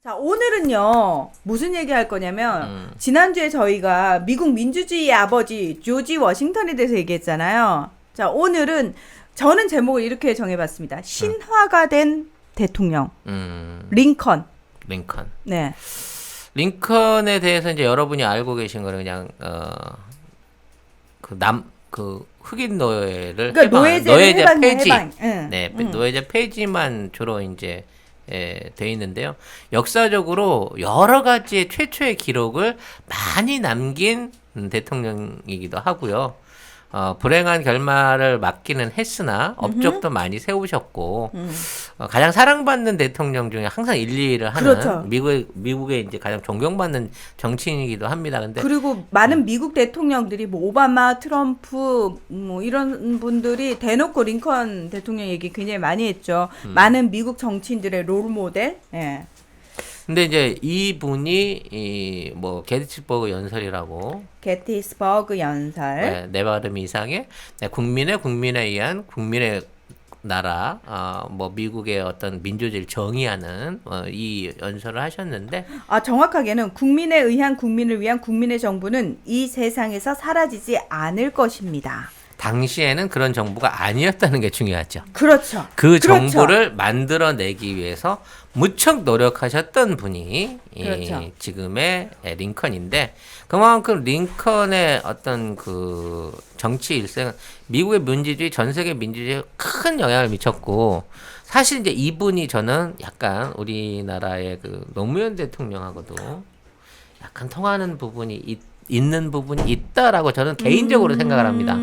자, 오늘은요, 무슨 얘기 할 거냐면, 지난주에 저희가 미국 민주주의의 아버지, 조지 워싱턴에 대해서 얘기했잖아요. 자, 오늘은, 저는 제목을 이렇게 정해봤습니다. 신화가 된 대통령. 링컨. 링컨. 네. 링컨에 대해서 이제 여러분이 알고 계신 거는 그냥, 흑인 노예를 그러니까 노예제 폐지. 응. 네, 노예제 폐지만 주로 이제 돼 있는데요. 역사적으로 여러 가지의 최초의 기록을 많이 남긴 대통령이기도 하고요. 불행한 결말을 맞기는 했으나 업적도 많이 세우셨고 가장 사랑받는 대통령 중에 항상 1, 2위를 하는 그렇죠. 미국의 이제 가장 존경받는 정치인이기도 합니다. 근데 그리고 많은 미국 대통령들이 뭐 오바마, 트럼프 뭐 이런 분들이 대놓고 링컨 대통령 얘기 굉장히 많이 했죠. 많은 미국 정치인들의 롤 모델. 예. 근데 이제 이분이 뭐 게티스버그 연설이라고 게티스버그 연설. 내 발음 이상의 국민에 의한 국민의 나라 뭐 미국의 어떤 민주주의를 정의하는 이 연설을 하셨는데 정확하게는 국민에 의한 국민을 위한 국민의 정부는 이 세상에서 사라지지 않을 것입니다. 당시에는 그런 정부가 아니었다는 게 중요하죠. 그렇죠. 그 그렇죠. 정부를 만들어내기 위해서 무척 노력하셨던 분이 그렇죠. 지금의 링컨인데 그만큼 링컨의 어떤 그 정치 일생은 미국의 민주주의, 전 세계 민주주의에 큰 영향을 미쳤고 사실 이제 이분이 저는 약간 우리나라의 그 노무현 대통령하고도 약간 통하는 부분이 있는 부분이 있다라고 저는 개인적으로 생각을 합니다.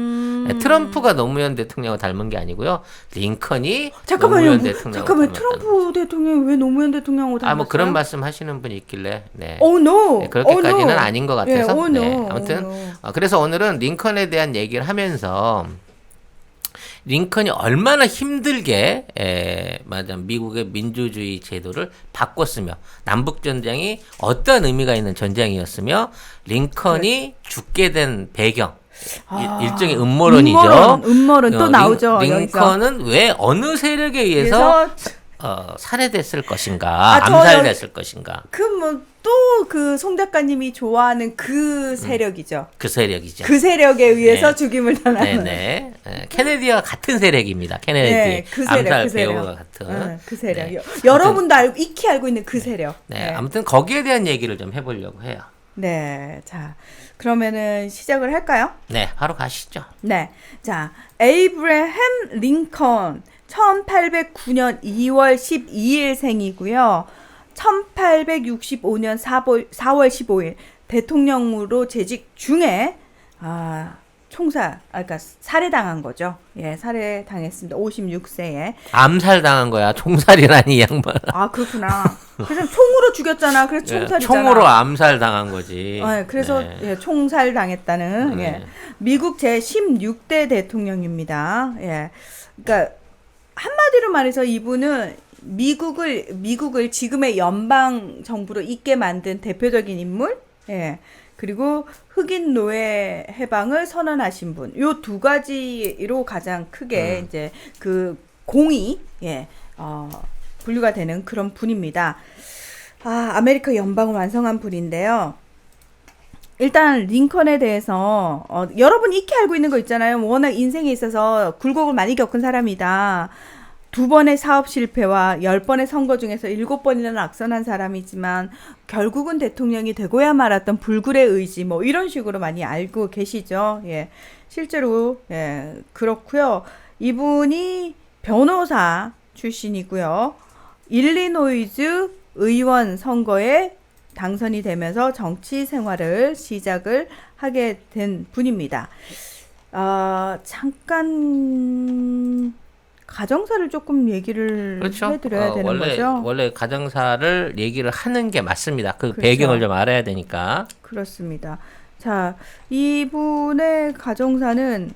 트럼프가 노무현 대통령을 닮은 게 아니고요. 링컨이 노무현 대통령을 잠깐만요. 트럼프 대통령이 왜 노무현 대통령하고 닮았어요? 뭐 그런 말씀 하시는 분이 있길래 네. no. 네, 그렇게까지는 아닌 것 같아서 no. 네. 아무튼 그래서 오늘은 링컨에 대한 얘기를 하면서 링컨이 얼마나 힘들게 미국의 민주주의 제도를 바꿨으며 남북전쟁이 어떤 의미가 있는 전쟁이었으며 링컨이 죽게 된 배경 일종의 음모론이죠. 음모론 또 나오죠. 링컨은 왜 어느 세력에 의해서 살해됐을 것인가, 암살됐을 것인가. 그 송 작가님이 좋아하는 그 세력이죠. 그 세력이죠. 그 세력에 의해서 죽임을 당하는. 네네. 케네디와 같은 세력입니다. 케네디 그 암살 세력. 배우와 같은. 그 세력. 네. 여러분도 익히 알고 있는 그 세력. 네. 아무튼 거기에 대한 얘기를 좀 해보려고 해요. 네. 자, 그러면은 시작을 할까요? 네. 바로 가시죠. 네. 자, 에이브래햄 링컨 1809년 2월 12일 생이고요. 1865년 4월 15일 대통령으로 재직 중에 그러니까 살해당한 거죠. 예, 살해당했습니다. 56세에. 암살당한 거야. 총살이라니 이 양반. 그렇구나. 그래서 총으로 죽였잖아. 그래서 총살이잖아. 총으로 암살당한 거지. 그래서 네. 예, 총살당했다는 네. 미국 제 16대 대통령입니다. 예. 그러니까 한마디로 말해서 이분은 미국을 지금의 연방 정부로 있게 만든 대표적인 인물. 예. 그리고 흑인 노예 해방을 선언하신 분. 요 두 가지로 가장 크게 이제 그 공이 분류가 되는 그런 분입니다. 아메리카 연방을 완성한 분인데요. 일단 링컨에 대해서 여러분 익히 알고 있는 거 있잖아요. 워낙 인생에 있어서 굴곡을 많이 겪은 사람이다. 2번의 사업 실패와 10번의 선거 중에서 7번이나 낙선한 사람이지만 결국은 대통령이 되고야 말았던 불굴의 의지 뭐 이런 식으로 많이 알고 계시죠. 예. 실제로 그렇고요. 이분이 변호사 출신이고요. 일리노이즈 의원 선거에 당선이 되면서 정치 생활을 시작을 하게 된 분입니다. 잠깐 가정사를 조금 얘기를 그렇죠. 해드려야 되는 거죠? 원래 가정사를 얘기를 하는 게 맞습니다. 그 그렇죠. 배경을 좀 알아야 되니까. 그렇습니다. 자, 이분의 가정사는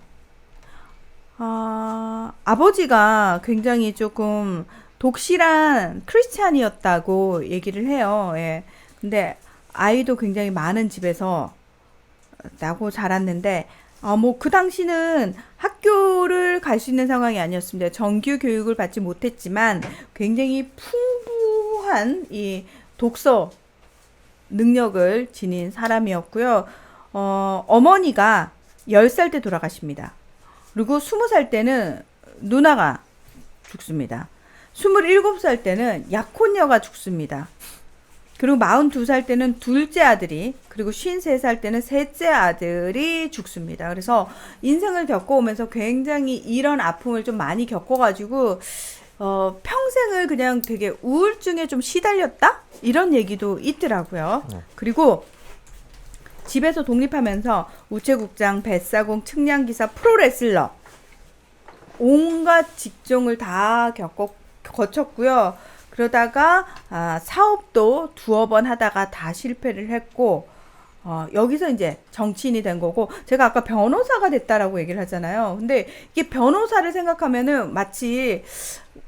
아버지가 굉장히 조금 독실한 크리스찬이었다고 얘기를 해요. 예. 근데 아이도 굉장히 많은 집에서 나고 자랐는데 그 당시는 학교를 갈 수 있는 상황이 아니었습니다. 정규 교육을 받지 못했지만 굉장히 풍부한 이 독서 능력을 지닌 사람이었고요. 어머니가 10살 때 돌아가십니다. 그리고 20살 때는 누나가 죽습니다. 27살 때는 약혼녀가 죽습니다. 그리고 42살 때는 둘째 아들이, 그리고 53살 때는 셋째 아들이 죽습니다. 그래서 인생을 겪어오면서 굉장히 이런 아픔을 좀 많이 겪어가지고 평생을 그냥 되게 우울증에 좀 시달렸다? 이런 얘기도 있더라고요. 그리고 집에서 독립하면서 우체국장, 뱃사공, 측량기사, 프로레슬러 온갖 직종을 다 거쳤고요. 그러다가 사업도 두어 번 하다가 다 실패를 했고 여기서 이제 정치인이 된 거고, 제가 아까 변호사가 됐다라고 얘기를 하잖아요. 근데 이게 변호사를 생각하면은 마치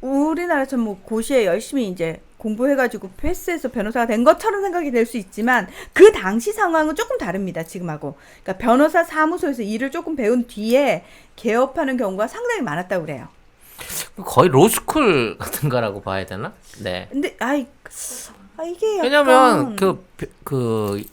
우리나라처럼 뭐 고시에 열심히 이제 공부해가지고 패스해서 변호사가 된 것처럼 생각이 될 수 있지만 그 당시 상황은 조금 다릅니다. 지금하고. 그러니까 변호사 사무소에서 일을 조금 배운 뒤에 개업하는 경우가 상당히 많았다고 그래요. 거의 로스쿨 같은 거라고 봐야 되나? 네. 근데 이게 약간 왜냐면 그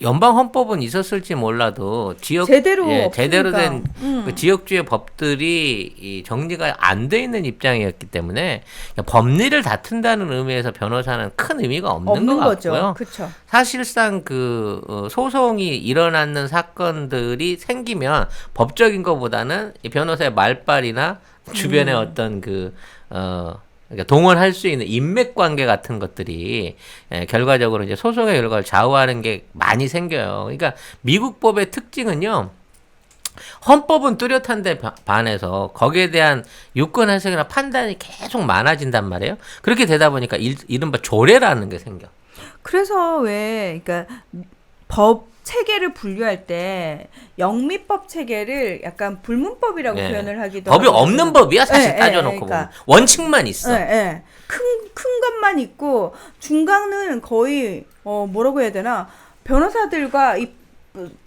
연방 헌법은 있었을지 몰라도 제대로 제대로 없으니까. 된 그 지역주의 법들이 정리가 안 돼 있는 입장이었기 때문에 법리를 다툰다는 의미에서 변호사는 큰 의미가 없는 것 거죠. 같고요. 그렇죠. 사실상 소송이 일어나는 사건들이 생기면 법적인 것보다는 이 변호사의 말발이나 주변의 어떤 그러니까 동원할 수 있는 인맥 관계 같은 것들이 결과적으로 이제 소송의 결과를 좌우하는 게 많이 생겨요. 그러니까 미국 법의 특징은요. 헌법은 뚜렷한데 반해서 거기에 대한 유권 해석이나 판단이 계속 많아진단 말이에요. 그렇게 되다 보니까 이른바 조례라는 게 생겨. 그래서 그러니까 법 체계를 분류할 때 영미법 체계를 약간 불문법이라고 표현을 하기도 법이 하거든요. 없는 법이야 사실 따져놓고 그러니까, 보면 원칙만 있어. 큰 것만 있고 중간은 거의 뭐라고 해야 되나, 변호사들과 이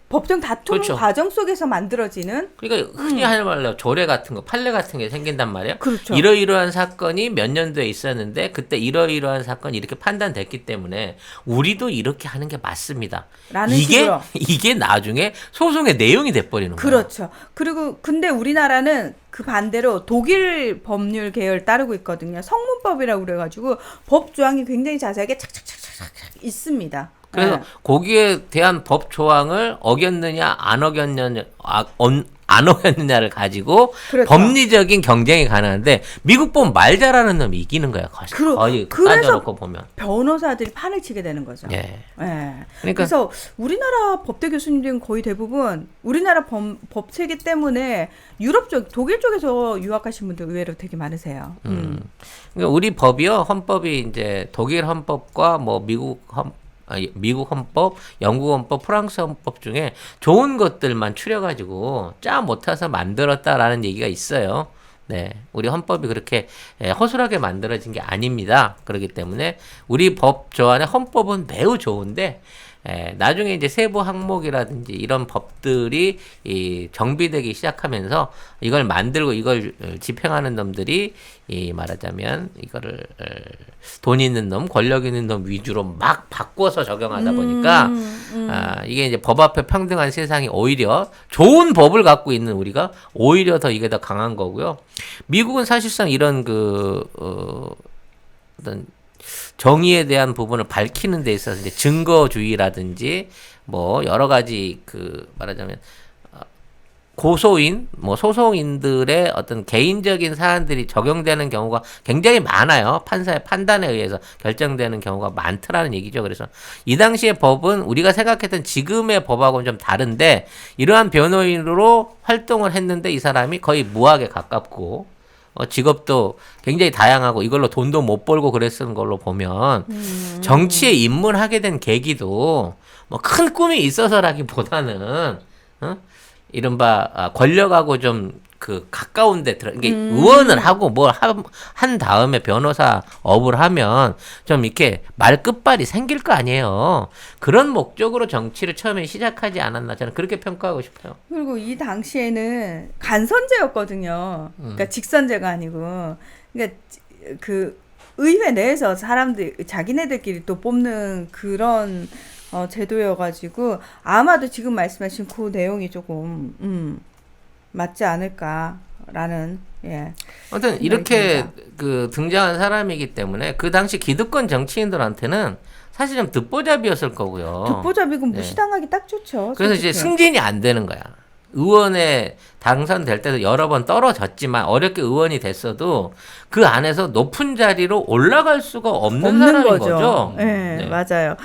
법정 다툼 그렇죠. 과정 속에서 만들어지는. 그러니까 흔히 하는 말로 조례 같은 거, 판례 같은 게 생긴단 말이에요. 그렇죠. 이러이러한 사건이 몇 년도에 있었는데 그때 이러이러한 사건이 이렇게 판단됐기 때문에 우리도 이렇게 하는 게 맞습니다. 라는 식으로. 이게 나중에 소송의 내용이 돼버리는 거예요. 그렇죠. 그리고 근데 우리나라는 그 반대로 독일 법률 계열 따르고 있거든요. 성문법이라고 그래가지고 법 조항이 굉장히 자세하게 착착착착착 있습니다. 그래서 거기에 대한 법 조항을 어겼느냐 안 어겼느냐를 가지고 그렇죠. 법리적인 경쟁이 가능한데 미국 보면 말 잘하는 놈이 이기는 거야. 거의 따져놓고 보면. 변호사들이 판을 치게 되는 거죠. 예. 그러니까 그래서 우리나라 법대 교수님들은 거의 대부분 우리나라 법 체계 때문에 유럽 쪽, 독일 쪽에서 유학하신 분들 의외로 되게 많으세요. 그러니까 우리 법이요, 헌법이 이제 독일 헌법과 뭐 미국 헌법, 영국 헌법, 프랑스 헌법 중에 좋은 것들만 추려가지고 짜 못해서 만들었다라는 얘기가 있어요. 네, 우리 헌법이 그렇게 허술하게 만들어진 게 아닙니다. 그렇기 때문에 우리 법 조안의 헌법은 매우 좋은데 나중에 이제 세부 항목이라든지 이런 법들이 정비되기 시작하면서 이걸 만들고 이걸 집행하는 놈들이 말하자면 이거를 돈 있는 놈, 권력 있는 놈 위주로 막 바꿔서 적용하다 보니까 이게 이제 법 앞에 평등한 세상이 오히려 좋은 법을 갖고 있는 우리가 오히려 더 이게 더 강한 거고요. 미국은 사실상 이런 어떤 정의에 대한 부분을 밝히는 데 있어서 이제 증거주의라든지 뭐 여러 가지 말하자면 고소인, 뭐 소송인들의 어떤 개인적인 사안들이 적용되는 경우가 굉장히 많아요. 판사의 판단에 의해서 결정되는 경우가 많더라는 얘기죠. 그래서 이 당시의 법은 우리가 생각했던 지금의 법하고는 좀 다른데 이러한 변호인으로 활동을 했는데 이 사람이 거의 무학에 가깝고 직업도 굉장히 다양하고 이걸로 돈도 못 벌고 그랬던 걸로 보면 정치에 입문하게 된 계기도 뭐 큰 꿈이 있어서라기보다는 이른바 권력하고 좀 가까운 데 이게 의원을 하고 뭘 한 다음에 변호사 업을 하면 좀 이렇게 말 끝발이 생길 거 아니에요. 그런 목적으로 정치를 처음에 시작하지 않았나 저는 그렇게 평가하고 싶어요. 그리고 이 당시에는 간선제였거든요. 그러니까 직선제가 아니고, 그러니까 의회 내에서 사람들 자기네들끼리 또 뽑는 그런 제도여가지고 아마도 지금 말씀하신 그 내용이 조금 맞지 않을까라는 예. 아무튼 이렇게 생각이 그 등장한 사람이기 때문에 그 당시 기득권 정치인들한테는 사실 좀 듣보잡이었을 거고요. 듣보잡이고 네. 무시당하기 딱 좋죠. 그래서 이제 솔직히. 승진이 안 되는 거야. 의원에 당선될 때도 여러 번 떨어졌지만 어렵게 의원이 됐어도 그 안에서 높은 자리로 올라갈 수가 없는 사람인 거죠. 네, 네. 맞아요.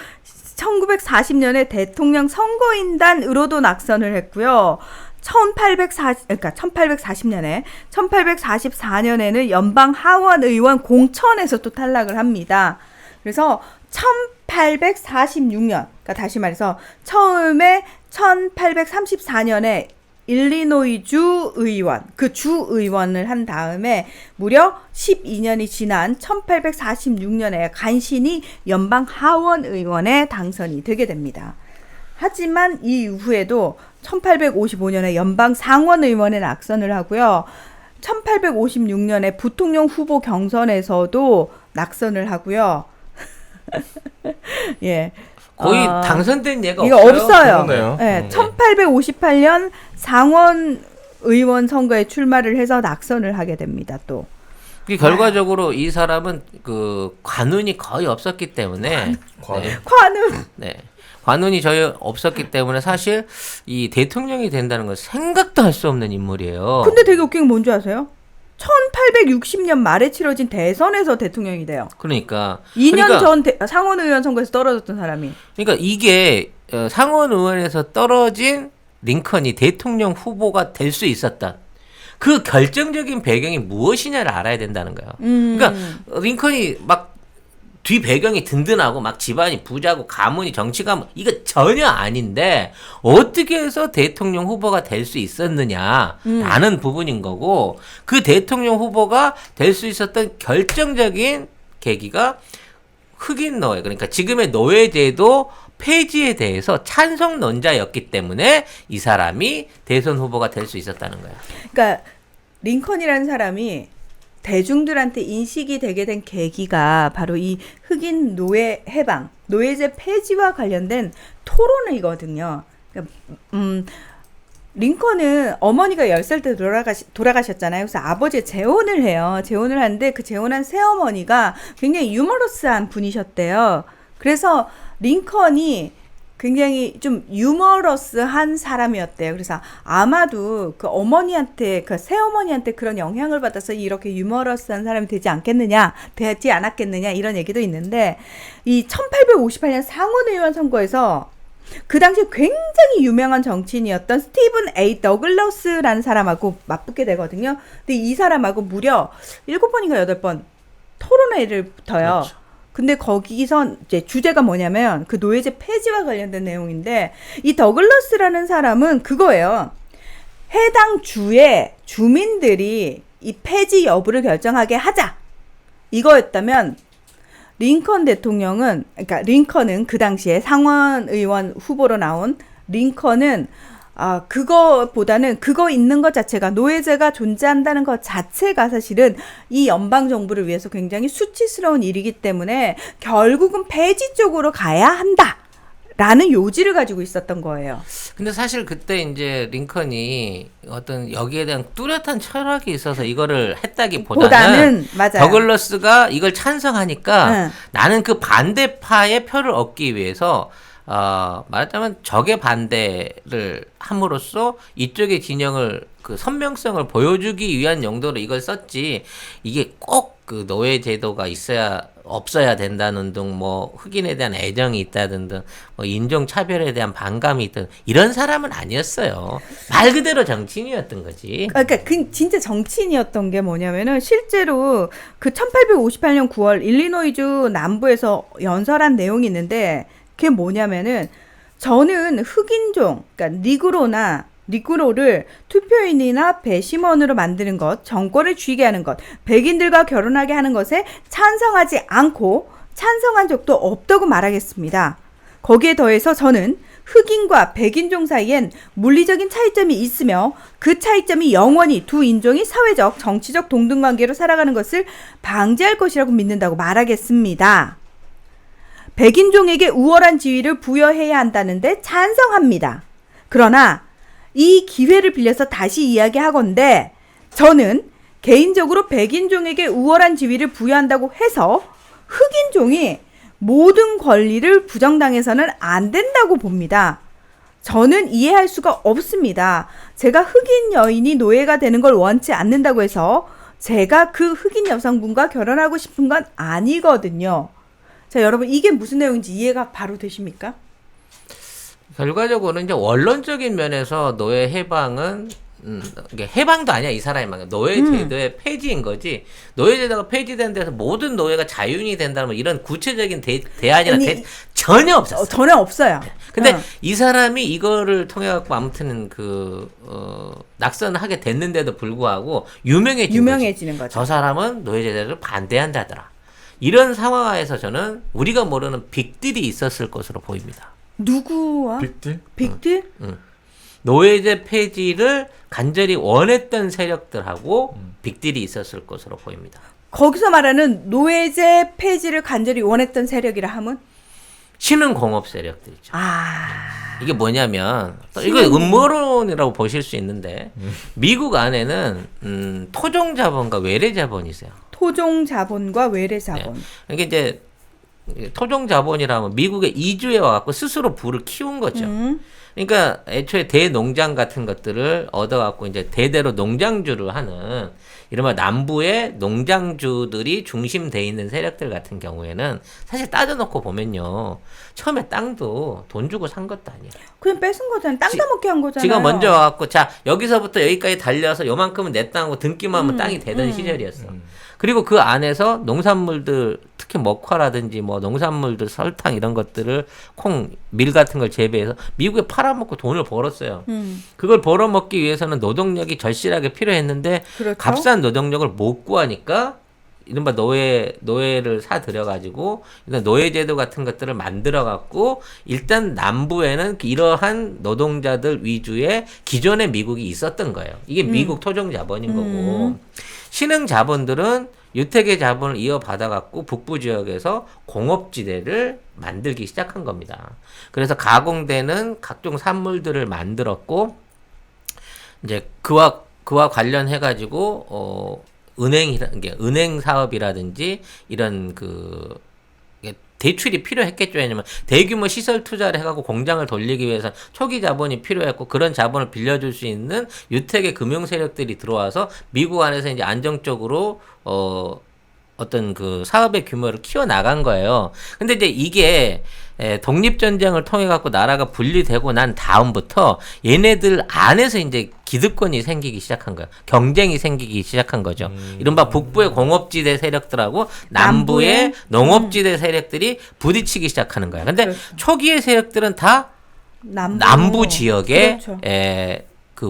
1940년에 대통령 선거인단으로도 낙선을 했고요. 1844년에는 연방 하원 의원 공천에서 또 탈락을 합니다. 그래서 1846년, 그러니까 다시 말해서 처음에 1834년에 일리노이주 의원, 그 주 의원을 한 다음에 무려 12년이 지난 1846년에 간신히 연방 하원 의원에 당선이 되게 됩니다. 하지만 이 이후에도 1855년에 연방 상원 의원에 낙선을 하고요. 1856년에 부통령 후보 경선에서도 낙선을 하고요. 예. 거의 당선된 예가 이거 없어요. 없어요. 그러네요. 네, 1858년 상원 의원 선거에 출마를 해서 낙선을 하게 됩니다. 또 그 결과적으로 이 사람은 그 관운이 거의 없었기 때문에 관은 네. 관운이 저희 없었기 때문에 사실 이 대통령이 된다는 건 생각도 할 수 없는 인물이에요. 근데 되게 웃긴 건 뭔지 아세요? 1860년 말에 치러진 대선에서 대통령이 돼요. 그러니까 2년 전 상원 의원 선거에서 떨어졌던 사람이. 그러니까 이게 상원 의원에서 떨어진 링컨이 대통령 후보가 될 수 있었던 그 결정적인 배경이 무엇이냐를 알아야 된다는 거예요. 그러니까 링컨이 막 뒤 배경이 든든하고 막 집안이 부자고 가문이 정치 가문 이거 전혀 아닌데 어떻게 해서 대통령 후보가 될 수 있었느냐라는 부분인 거고 그 대통령 후보가 될 수 있었던 결정적인 계기가 흑인 노예 그러니까 지금의 노예제도 폐지에 대해서 찬성론자였기 때문에 이 사람이 대선 후보가 될 수 있었다는 거예요. 그러니까 링컨이라는 사람이 대중들한테 인식이 되게 된 계기가 바로 이 흑인 노예 해방, 노예제 폐지와 관련된 토론이거든요. 그러니까, 링컨은 어머니가 10살 때 돌아가셨잖아요. 그래서 아버지가 재혼을 해요. 재혼을 하는데 그 재혼한 새어머니가 굉장히 유머러스한 분이셨대요. 그래서 링컨이 굉장히 좀 유머러스한 사람이었대요. 그래서 아마도 그 어머니한테, 그 새어머니한테 그런 영향을 받아서 이렇게 유머러스한 사람이 되지 않았겠느냐, 이런 얘기도 있는데, 이 1858년 상원의원 선거에서 그 당시 굉장히 유명한 정치인이었던 스티븐 A. 더글러스라는 사람하고 맞붙게 되거든요. 근데 이 사람하고 무려 7번인가 8번 토론회를 붙어요. 그렇죠. 근데 거기서 이제 주제가 뭐냐면 그 노예제 폐지와 관련된 내용인데 이 더글러스라는 사람은 그거예요. 해당 주의 주민들이 이 폐지 여부를 결정하게 하자. 이거였다면 링컨 대통령은 그러니까 링컨은 그 당시에 상원 의원 후보로 나온 링컨은 그거보다는 그거 있는 것 자체가 노예제가 존재한다는 것 자체가 사실은 이 연방 정부를 위해서 굉장히 수치스러운 일이기 때문에 결국은 폐지 쪽으로 가야 한다라는 요지를 가지고 있었던 거예요. 근데 사실 그때 이제 링컨이 어떤 여기에 대한 뚜렷한 철학이 있어서 이거를 했다기보다는 맞아요. 더글러스가 이걸 찬성하니까 나는 그 반대파의 표를 얻기 위해서 말하자면 적의 반대를 함으로써 이쪽의 진영을 그 선명성을 보여주기 위한 용도로 이걸 썼지 이게 꼭 그 노예 제도가 없어야 된다는 등 뭐 흑인에 대한 애정이 있다든 등 뭐 인종 차별에 대한 반감이 있든 이런 사람은 아니었어요. 말 그대로 정치인이었던 거지. 그러니까 진짜 정치인이었던 게 뭐냐면은 실제로 그 1858년 9월 일리노이주 남부에서 연설한 내용이 있는데 그게 뭐냐면은 저는 흑인종, 그러니까 니그로를 투표인이나 배심원으로 만드는 것, 정권을 쥐게 하는 것, 백인들과 결혼하게 하는 것에 찬성하지 않고 찬성한 적도 없다고 말하겠습니다. 거기에 더해서 저는 흑인과 백인종 사이엔 물리적인 차이점이 있으며 그 차이점이 영원히 두 인종이 사회적, 정치적 동등관계로 살아가는 것을 방지할 것이라고 믿는다고 말하겠습니다. 백인종에게 우월한 지위를 부여해야 한다는데 찬성합니다. 그러나 이 기회를 빌려서 다시 이야기하건대 저는 개인적으로 백인종에게 우월한 지위를 부여한다고 해서 흑인종이 모든 권리를 부정당해서는 안 된다고 봅니다. 저는 이해할 수가 없습니다. 제가 흑인 여인이 노예가 되는 걸 원치 않는다고 해서 제가 그 흑인 여성분과 결혼하고 싶은 건 아니거든요. 자, 여러분 이게 무슨 내용인지 이해가 바로 되십니까? 결과적으로는 이제 원론적인 면에서 노예 해방은 이게 해방도 아니야 이 사람이 말 노예 제도의 폐지인 거지. 노예 제도가 폐지된 데서 모든 노예가 자윤이 된다면 이런 구체적인 대안이나 전혀 없었어. 전혀 없어요. 근데 이 사람이 이거를 통해 갖고 아무튼 낙선하게 됐는데도 불구하고 유명해지는 거죠. 저 사람은 노예 제도를 반대한다더라. 이런 상황에서 저는 우리가 모르는 빅딜이 있었을 것으로 보입니다. 누구와? 빅딜? 빅딜? 노예제 폐지를 간절히 원했던 세력들하고 빅딜이 있었을 것으로 보입니다. 거기서 말하는 노예제 폐지를 간절히 원했던 세력이라 함은? 신흥 공업 세력들이죠. 이게 뭐냐면 이거 음모론이라고 보실 수 있는데 미국 안에는 토종 자본과 외래 자본이 있어요. 토종 자본과 외래 자본. 이게 이제 토종 자본이라면 미국에 이주해 와갖고 스스로 부를 키운 거죠. 그러니까 애초에 대농장 같은 것들을 얻어갖고 이제 대대로 농장주를 하는 이른바 남부의 농장주들이 중심돼 있는 세력들 같은 경우에는 사실 따져놓고 보면요. 처음에 땅도 돈 주고 산 것도 아니에요. 그냥 뺏은 거잖아요. 땅 따먹게 한 거잖아요. 지가 먼저 와갖고 자 여기서부터 여기까지 달려서 요만큼은 내 땅하고 등기만 하면 땅이 되던 시절이었어. 그리고 그 안에서 농산물들 특히 먹화라든지 뭐 농산물들 설탕 이런 것들을 콩, 밀 같은 걸 재배해서 미국에 팔아먹고 돈을 벌었어요. 그걸 벌어먹기 위해서는 노동력이 절실하게 필요했는데 그렇죠? 값싼 노동력을 못 구하니까 이른바 노예를 사들여가지고 일단 노예제도 같은 것들을 만들어갖고 일단 남부에는 이러한 노동자들 위주의 기존의 미국이 있었던 거예요. 이게 미국 토종 자본인 거고 신흥 자본들은 유택의 자본을 이어받아갖고 북부 지역에서 공업지대를 만들기 시작한 겁니다. 그래서 가공되는 각종 산물들을 만들었고 이제 그와 관련해가지고 은행 사업이라든지 이런 대출이 필요했겠죠. 왜냐면 대규모 시설 투자를 해갖고 공장을 돌리기 위해서 초기 자본이 필요했고 그런 자본을 빌려줄 수 있는 유택의 금융 세력들이 들어와서 미국 안에서 이제 안정적으로 어떤 사업의 규모를 키워나간 거예요. 근데 이제 이게 독립전쟁을 통해 갖고 나라가 분리되고 난 다음부터 얘네들 안에서 이제 기득권이 생기기 시작한 거예요. 경쟁이 생기기 시작한 거죠. 이른바 북부의 공업지대 세력들하고 남부의 농업지대 세력들이 부딪히기 시작하는 거예요. 근데 그렇죠. 초기의 세력들은 다 남부 지역에 그렇죠.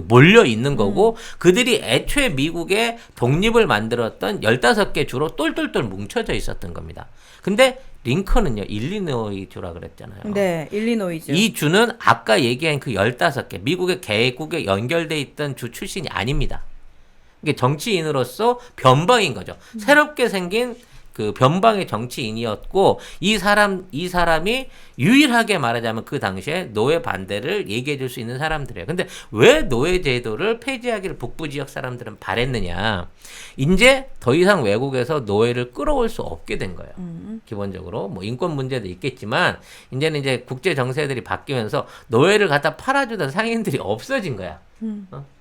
몰려 있는 거고 그들이 애초에 미국의 독립을 만들었던 15개 주로 똘똘똘 뭉쳐져 있었던 겁니다. 근데 링컨은요, 일리노이 주라 그랬잖아요. 네, 일리노이주. 이 주는 아까 얘기한 그 15개, 미국의 개국에 연결돼 있던 주 출신이 아닙니다. 이게 정치인으로서 변방인 거죠. 새롭게 생긴 그 변방의 정치인이었고 이 사람이 유일하게 말하자면 그 당시에 노예 반대를 얘기해 줄 수 있는 사람들이에요. 근데 왜 노예 제도를 폐지하기를 북부 지역 사람들은 바랬느냐? 이제 더 이상 외국에서 노예를 끌어올 수 없게 된 거예요. 기본적으로 뭐 인권 문제도 있겠지만 이제는 이제 국제 정세들이 바뀌면서 노예를 갖다 팔아주던 상인들이 없어진 거야.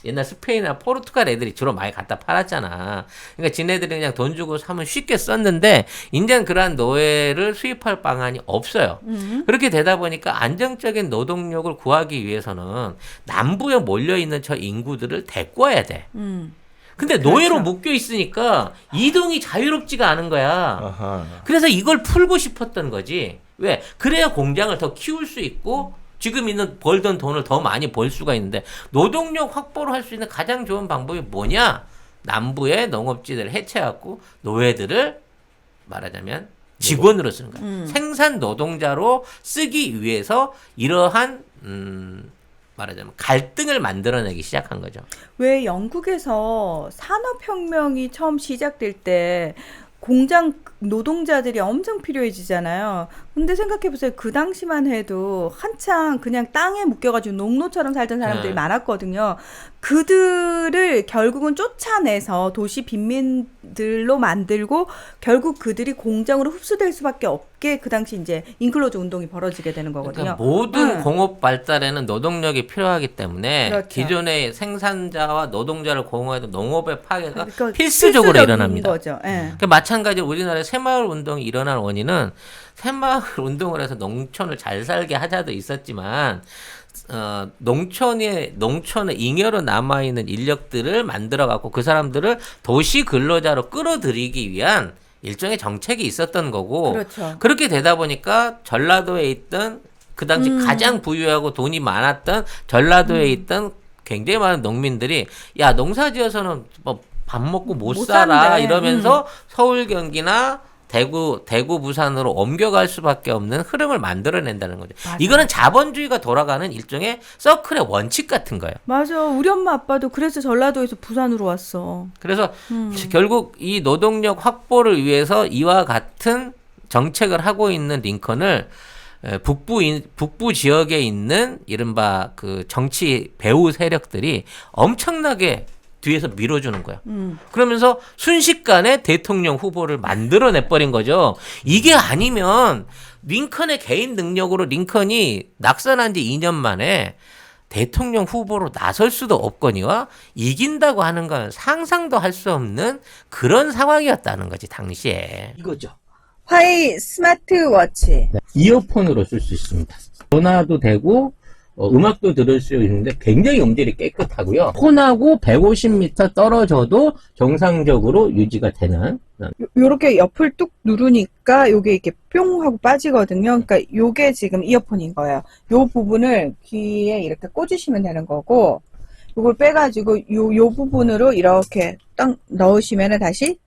옛날 스페인이나 포르투갈 애들이 주로 많이 갖다 팔았잖아. 그러니까 지네들이 그냥 돈 주고 사면 쉽게 썼는데 이제는 그러한 노예를 수입할 방안이 없어요. 그렇게 되다 보니까 안정적인 노동력을 구하기 위해서는 남부에 몰려있는 저 인구들을 데리고 와야 돼. 근데 노예로 그렇죠. 묶여 있으니까 이동이 자유롭지가 않은 거야. 아하. 그래서 이걸 풀고 싶었던 거지. 왜? 그래야 공장을 더 키울 수 있고 지금 벌던 돈을 더 많이 벌 수가 있는데 노동력 확보를 할 수 있는 가장 좋은 방법이 뭐냐? 남부의 농업지대를 해체하고 노예들을 말하자면 직원으로 쓰는 거야. 생산 노동자로 쓰기 위해서 이러한 말하자면 갈등을 만들어내기 시작한 거죠. 왜 영국에서 산업혁명이 처음 시작될 때 공장 노동자들이 엄청 필요해지잖아요. 근데 생각해보세요. 그 당시만 해도 한창 그냥 땅에 묶여가지고 농노처럼 살던 사람들이 네. 많았거든요. 그들을 결국은 쫓아내서 도시 빈민들로 만들고 결국 그들이 공장으로 흡수될 수밖에 없게 그 당시 이제 인클로즈 운동이 벌어지게 되는 거거든요. 그러니까 모든 응. 공업 발달에는 노동력이 필요하기 때문에 그렇죠. 기존의 생산자와 노동자를 공유하던 농업의 파괴가 그러니까 필수적으로 필수적인 일어납니다. 거죠. 예. 그 마찬가지로 우리나라의 새마을 운동이 일어난 원인은 새마을 운동을 해서 농촌을 잘 살게 하자도 있었지만 농촌에 잉여로 남아 있는 인력들을 만들어 갖고 그 사람들을 도시 근로자로 끌어들이기 위한 일종의 정책이 있었던 거고 그렇죠. 그렇게 되다 보니까 전라도에 있던 그 당시 가장 부유하고 돈이 많았던 전라도에 있던 굉장히 많은 농민들이 야 농사지어서는 뭐 밥 먹고 못 못 살아 산대. 이러면서 서울 경기나 대구 부산으로 옮겨갈 수밖에 없는 흐름을 만들어낸다는 거죠. 맞아요. 이거는 자본주의가 돌아가는 일종의 서클의 원칙 같은 거예요. 맞아. 우리 엄마 아빠도 그래서 전라도에서 부산으로 왔어. 그래서 결국 이 노동력 확보를 위해서 이와 같은 정책을 하고 있는 링컨을 북부 지역에 있는 이른바 그 정치 배후 세력들이 엄청나게 뒤에서 밀어주는 거야. 그러면서 순식간에 대통령 후보를 만들어내 버린 거죠. 이게 아니면 링컨의 개인 능력으로 링컨이 낙선한 지 2년 만에 대통령 후보로 나설 수도 없거니와 이긴다고 하는 건 상상도 할 수 없는 그런 상황이었다는 거지 당시에. 이거죠. 화이 스마트워치. 이어폰으로 쓸 수 있습니다. 전화도 되고 음악도 들을 수 있는데 굉장히 음질이 깨끗하고요. 폰하고 150m 떨어져도 정상적으로 유지가 되는 요렇게 옆을 뚝 누르니까 요게 이렇게 뿅 하고 빠지거든요. 그러니까 요게 지금 이어폰인 거예요. 요 부분을 귀에 이렇게 꽂으시면 되는 거고 요걸 빼가지고 요 부분으로 이렇게 딱 넣으시면은 다시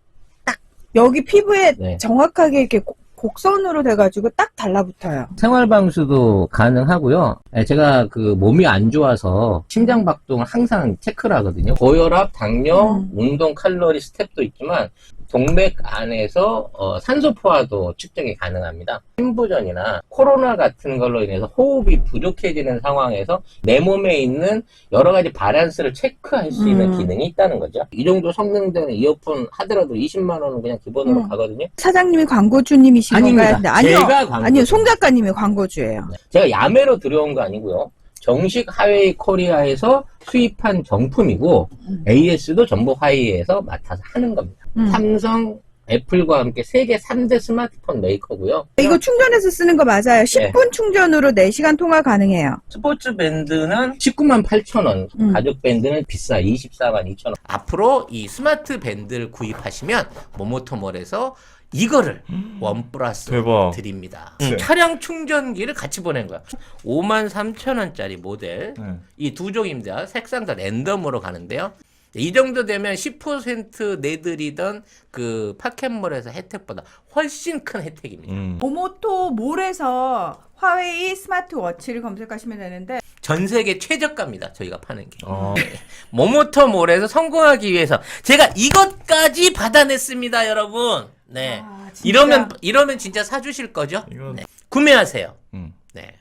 딱 여기 피부에 네. 정확하게 이렇게 곡선으로 돼가지고 딱 달라붙어요. 생활방수도 가능하고요. 제가 그 몸이 안 좋아서 심장 박동을 항상 체크를 하거든요. 고혈압, 당뇨, 운동 칼로리 스텝도 있지만 동맥 안에서 산소 포화도 측정이 가능합니다. 심부전이나 코로나 같은 걸로 인해서 호흡이 부족해지는 상황에서 내 몸에 있는 여러 가지 바란스를 체크할 수 있는 기능이 있다는 거죠. 이 정도 성능 되는 이어폰 하더라도 20만 원은 그냥 기본으로 가거든요. 사장님이 광고주님이신 아닙니다. 건가요? 아니요. 제가 광고주. 아니요. 송 작가님이 광고주예요. 제가 야매로 들여온 거 아니고요. 정식 하웨이 코리아에서 수입한 정품이고 AS도 전부 화웨이에서 맡아서 하는 겁니다. 삼성, 애플과 함께 세계 3대 스마트폰 메이커고요. 이거 충전해서 쓰는 거 맞아요. 10분 충전으로 4시간 통화 가능해요. 스포츠 밴드는 19만 8천 원, 가죽 밴드는 비싸 24만 2천 원. 앞으로 이 스마트 밴드를 구입하시면 모모토몰에서 이거를 원 플러스 대박. 드립니다. 네. 차량 충전기를 같이 보낸 거야. 53,000원짜리 모델 네. 이 두 종입니다. 색상 다 랜덤으로 가는데요. 이 정도 되면 10% 내드리던 그 파켓몰에서 혜택보다 훨씬 큰 혜택입니다. 모모토 몰에서 화웨이 스마트워치를 검색하시면 되는데 전 세계 최저가입니다. 저희가 파는 게. 어. 모모토몰에서 성공하기 위해서 제가 이것까지 받아냈습니다, 여러분. 네. 아, 진짜. 이러면 진짜 사주실 거죠? 이건- 네. 구매하세요. 네.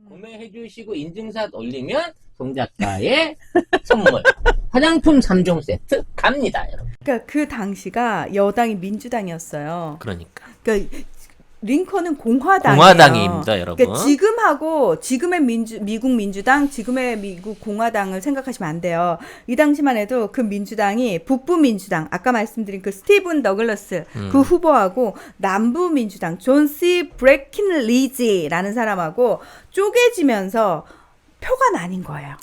구매해 주시고 인증샷 올리면 송 작가의 선물 화장품 3종 세트 갑니다, 여러분. 그러니까 그 당시가 여당이 민주당이었어요. 그러니까. 그러니까 링컨은 공화당이에요. 공화당입니다, 여러분. 그러니까 지금의 미국 민주당, 지금의 미국 공화당을 생각하시면 안 돼요. 이 당시만 해도 그 민주당이 북부 민주당, 아까 말씀드린 그 스티븐 더글러스 그 후보하고 남부 민주당 존 C 브레킨리지라는 사람하고 쪼개지면서 표가 나뉜 거예요.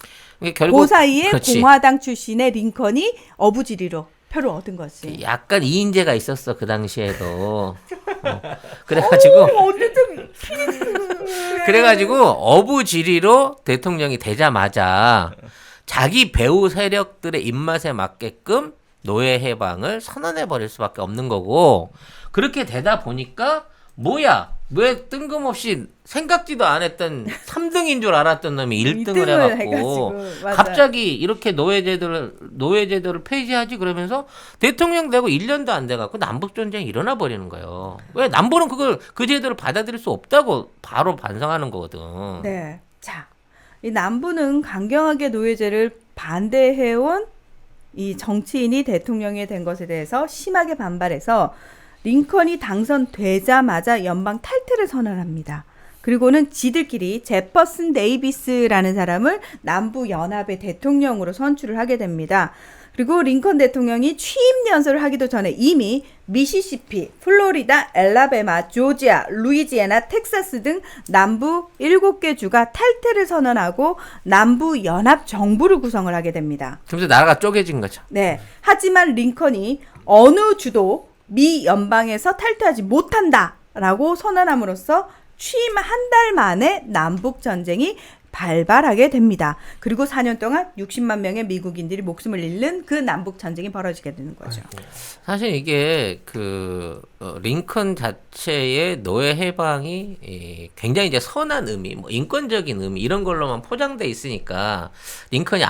결국 그 사이에 그렇지. 공화당 출신의 링컨이 어부지리로 표를 얻은 거지. 약간 이인재가 있었어 그 당시에도. 그래가지고 어쨌든 그래가지고 어부지리로 대통령이 되자마자 자기 배후 세력들의 입맛에 맞게끔 노예 해방을 선언해 버릴 수밖에 없는 거고 그렇게 되다 보니까 뭐야? 왜 뜬금없이 생각지도 안 했던 3등인 줄 알았던 놈이 1등을 일등을 해갖고 맞아. 갑자기 이렇게 노예제도를 폐지하지 그러면서 대통령 되고 1년도 안 돼갖고 남북전쟁이 일어나 버리는 거예요. 왜 남부는 그 제도를 받아들일 수 없다고 바로 반성하는 거거든. 네. 자, 이 남부는 강경하게 노예제를 반대해온 이 정치인이 대통령이 된 것에 대해서 심하게 반발해서 링컨이 당선되자마자 연방 탈퇴를 선언합니다. 그리고는 지들끼리 제퍼슨 데이비스라는 사람을 남부 연합의 대통령으로 선출을 하게 됩니다. 그리고 링컨 대통령이 취임 연설을 하기도 전에 이미 미시시피, 플로리다, 엘라베마, 조지아, 루이지애나, 텍사스 등 남부 7개 주가 탈퇴를 선언하고 남부 연합 정부를 구성을 하게 됩니다. 그러면서 나라가 쪼개진 거죠. 네. 하지만 링컨이 어느 주도 미 연방에서 탈퇴하지 못한다라고 선언함으로써 취임 한 달 만에 남북 전쟁이 발발하게 됩니다. 그리고 4년 동안 60만 명의 미국인들이 목숨을 잃는 그 남북 전쟁이 벌어지게 되는 거죠. 사실 이게 링컨 자체의 노예 해방이 굉장히 이제 선한 의미, 뭐 인권적인 의미 이런 걸로만 포장돼 있으니까 링컨이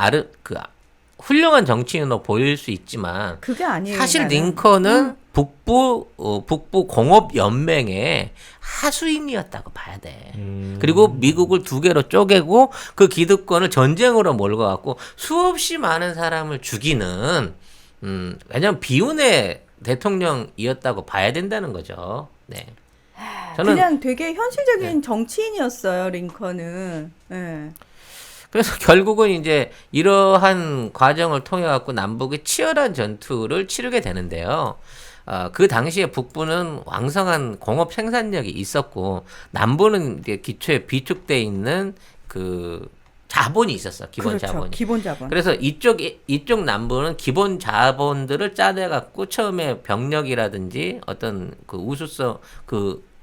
훌륭한 정치인으로 보일 수 있지만 그게 아니에요. 사실 나는. 링컨은 북부 공업 연맹의 하수인이었다고 봐야 돼. 그리고 미국을 두 개로 쪼개고 그 기득권을 전쟁으로 몰고 갖고 수없이 많은 사람을 죽이는 왜냐면 비운의 대통령이었다고 봐야 된다는 거죠. 네. 저는 그냥 되게 현실적인 정치인이었어요, 링컨은. 네. 그래서 결국은 이제 이러한 과정을 통해 갖고 남북이 치열한 전투를 치르게 되는데요. 그 당시에 북부는 왕성한 공업 생산력이 있었고 남부는 이제 기초에 비축돼 있는 그 자본이 있었어. 기본 그렇죠. 자본이. 기본 자본. 그래서 이쪽 남부는 기본 자본들을 짜내 갖고 처음에 병력이라든지 어떤 그 우수성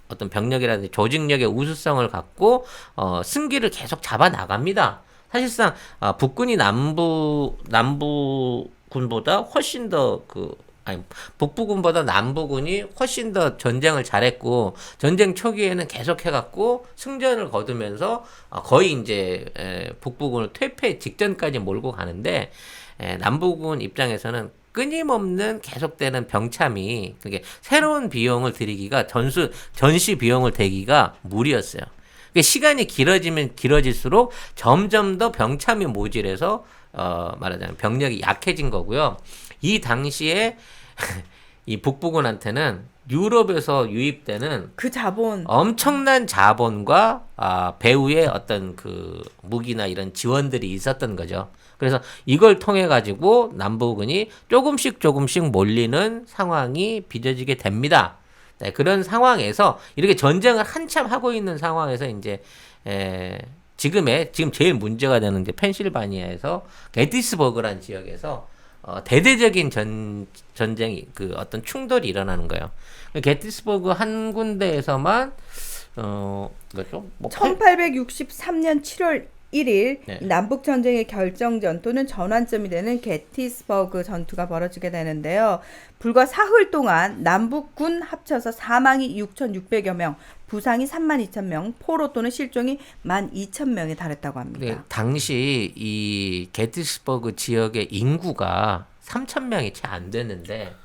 어떤 병력이라든지 조직력의 우수성을 갖고 승기를 계속 잡아 나갑니다. 사실상 북군이 남부군보다 훨씬 더 북부군보다 남부군이 훨씬 더 전쟁을 잘했고 전쟁 초기에는 계속 해갖고 승전을 거두면서 거의 이제 북부군을 퇴폐 직전까지 몰고 가는데 남부군 입장에서는 끊임없는 계속되는 병참이 그게 새로운 비용을 들이기가 전시 비용을 대기가 무리였어요. 시간이 길어지면 길어질수록 점점 더 병참이 모질해서 말하자면 병력이 약해진 거고요. 이 당시에 이 북부군한테는 유럽에서 유입되는 그 자본 엄청난 자본과 배후의 어떤 그 무기나 이런 지원들이 있었던 거죠. 그래서 이걸 통해 가지고 남부군이 조금씩 몰리는 상황이 빚어지게 됩니다. 네, 그런 상황에서 이렇게 전쟁을 한참 하고 있는 상황에서 이제 지금 제일 문제가 되는 이제 펜실바니아에서 게티스버그란 지역에서 대대적인 전쟁이 어떤 충돌이 일어나는 거예요. 게티스버그 한 군데에서만 뭐죠? 1863년 7월 1일 네. 남북 전쟁의 결정 전투는 전환점이 되는 게티스버그 전투가 벌어지게 되는데요. 불과 사흘 동안 남북군 합쳐서 사망이 6,600여 명, 부상이 32,000명, 포로 또는 실종이 12,000명에 달했다고 합니다. 네, 당시 이 게티스버그 지역의 인구가 3,000명이 채 안 됐는데